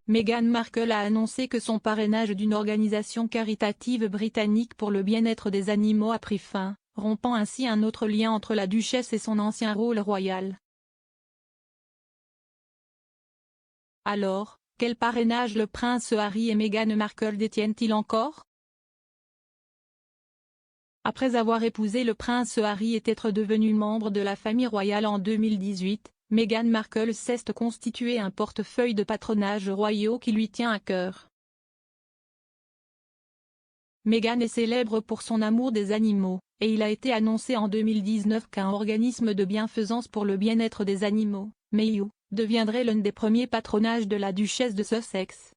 Meghan Markle a annoncé que son parrainage d'une organisation caritative britannique pour le bien-être des animaux a pris fin, rompant ainsi un autre lien entre la duchesse et son ancien rôle royal. Alors, quel parrainage le prince Harry et Meghan Markle détiennent-ils encore? Après avoir épousé le prince Harry et être devenu membre de la famille royale en 2018, Meghan Markle s'est constitué un portefeuille de patronage royaux qui lui tient à cœur. Meghan est célèbre pour son amour des animaux, et il a été annoncé en 2019 qu'un organisme de bienfaisance pour le bien-être des animaux, Mayhew, deviendrait l'un des premiers patronages de la duchesse de Sussex.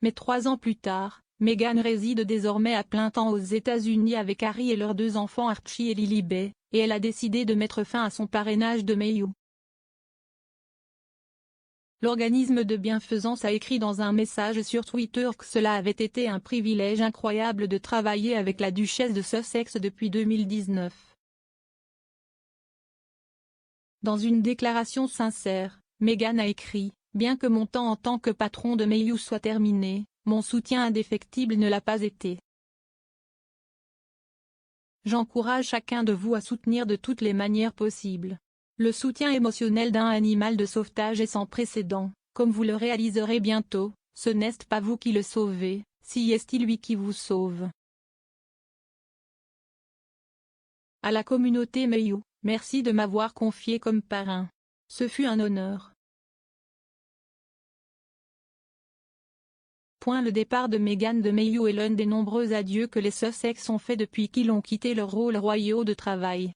Mais 3 ans plus tard, Meghan réside désormais à plein temps aux États-Unis avec Harry et leurs 2 enfants Archie et Lilibet, et elle a décidé de mettre fin à son parrainage de Mayhew. L'organisme de bienfaisance a écrit dans un message sur Twitter que cela avait été un privilège incroyable de travailler avec la duchesse de Sussex depuis 2019. Dans une déclaration sincère, Meghan a écrit « Bien que mon temps en tant que patron de Mayhew soit terminé, mon soutien indéfectible ne l'a pas été. J'encourage chacun de vous à soutenir de toutes les manières possibles. Le soutien émotionnel d'un animal de sauvetage est sans précédent, comme vous le réaliserez bientôt, ce n'est pas vous qui le sauvez, si est lui qui vous sauve. » À la communauté Mayhew, merci de m'avoir confié comme parrain. Ce fut un honneur. Le départ de Meghan de Mayhew est l'un des nombreux adieux que les Sussex ont fait depuis qu'ils ont quitté leurs rôles royaux de travail.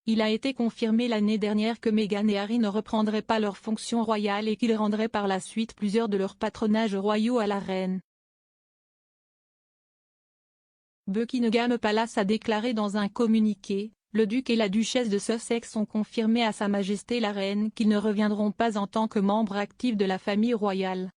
Il a été confirmé l'année dernière que Meghan et Harry ne reprendraient pas leurs fonctions royales et qu'ils rendraient par la suite plusieurs de leurs patronages royaux à la reine. Buckingham Palace a déclaré dans un communiqué: le duc et la duchesse de Sussex ont confirmé à Sa Majesté la Reine qu'ils ne reviendront pas en tant que membres actifs de la famille royale.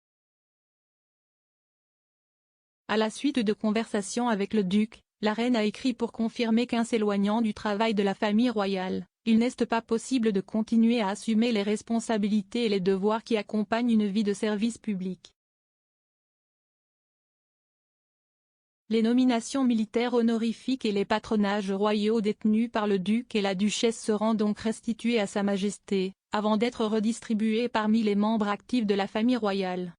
À la suite de conversations avec le duc, la reine a écrit pour confirmer qu'en s'éloignant du travail de la famille royale, il n'est pas possible de continuer à assumer les responsabilités et les devoirs qui accompagnent une vie de service public. Les nominations militaires honorifiques et les patronages royaux détenus par le duc et la duchesse seront donc restitués à Sa Majesté, avant d'être redistribués parmi les membres actifs de la famille royale.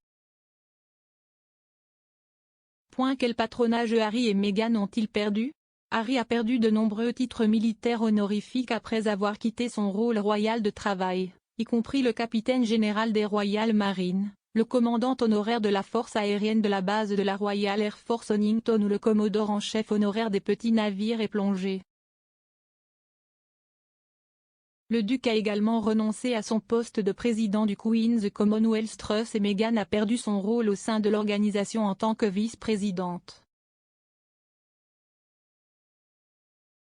Quel patronage Harry et Meghan ont-ils perdu? Harry a perdu de nombreux titres militaires honorifiques après avoir quitté son rôle royal de travail, y compris le capitaine général des Royal Marines, le commandant honoraire de la force aérienne de la base de la Royal Air Force Honington ou le commodore en chef honoraire des petits navires et plongées. Le duc a également renoncé à son poste de président du Queen's Commonwealth Trust et Meghan a perdu son rôle au sein de l'organisation en tant que vice-présidente.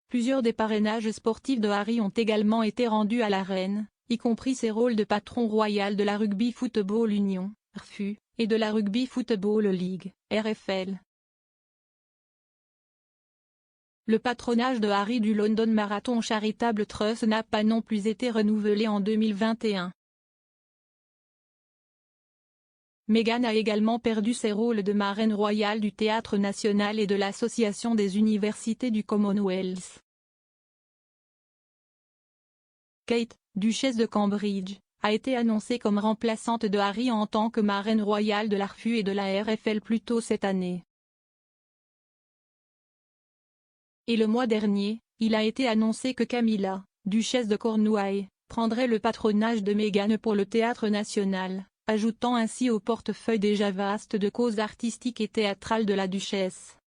Plusieurs des parrainages sportifs de Harry ont également été rendus à la reine, y compris ses rôles de patron royal de la Rugby Football Union, RFU, et de la Rugby Football League, RFL. Le patronage de Harry du London Marathon Charitable Trust n'a pas non plus été renouvelé en 2021. Meghan a également perdu ses rôles de marraine royale du Théâtre National et de l'Association des universités du Commonwealth. Kate, duchesse de Cambridge, a été annoncée comme remplaçante de Harry en tant que marraine royale de la RFU et de la RFL plus tôt cette année. Et le mois dernier, il a été annoncé que Camilla, duchesse de Cornouailles, prendrait le patronage de Meghan pour le Théâtre National, ajoutant ainsi au portefeuille déjà vaste de causes artistiques et théâtrales de la duchesse.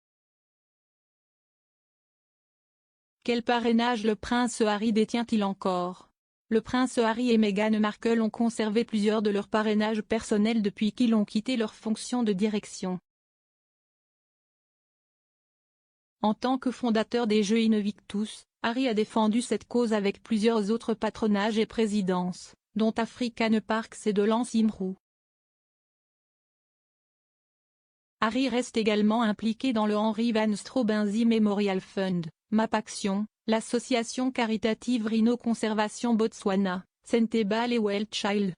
Quel parrainage le prince Harry détient-il encore? Le prince Harry et Meghan Markle ont conservé plusieurs de leurs parrainages personnels depuis qu'ils ont quitté leurs fonctions de direction. En tant que fondateur des Jeux Invictus, Harry a défendu cette cause avec plusieurs autres patronages et présidences, dont African Parks et de Lance Imrou. Harry reste également impliqué dans le Henry Van Straubenzee Memorial Fund, MapAction, l'association caritative Rhino Conservation Botswana, Sentebale et Wild Child.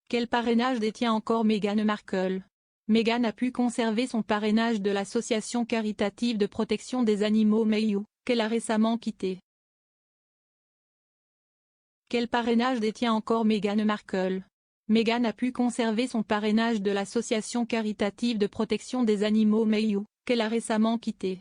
Quel parrainage détient encore Meghan Markle? Meghan a pu conserver son parrainage de l'association caritative de protection des animaux Mayou, qu'elle a récemment quittée. Quel parrainage détient encore Meghan Markle? Meghan a pu conserver son parrainage de l'association caritative de protection des animaux Mayou, qu'elle a récemment quittée.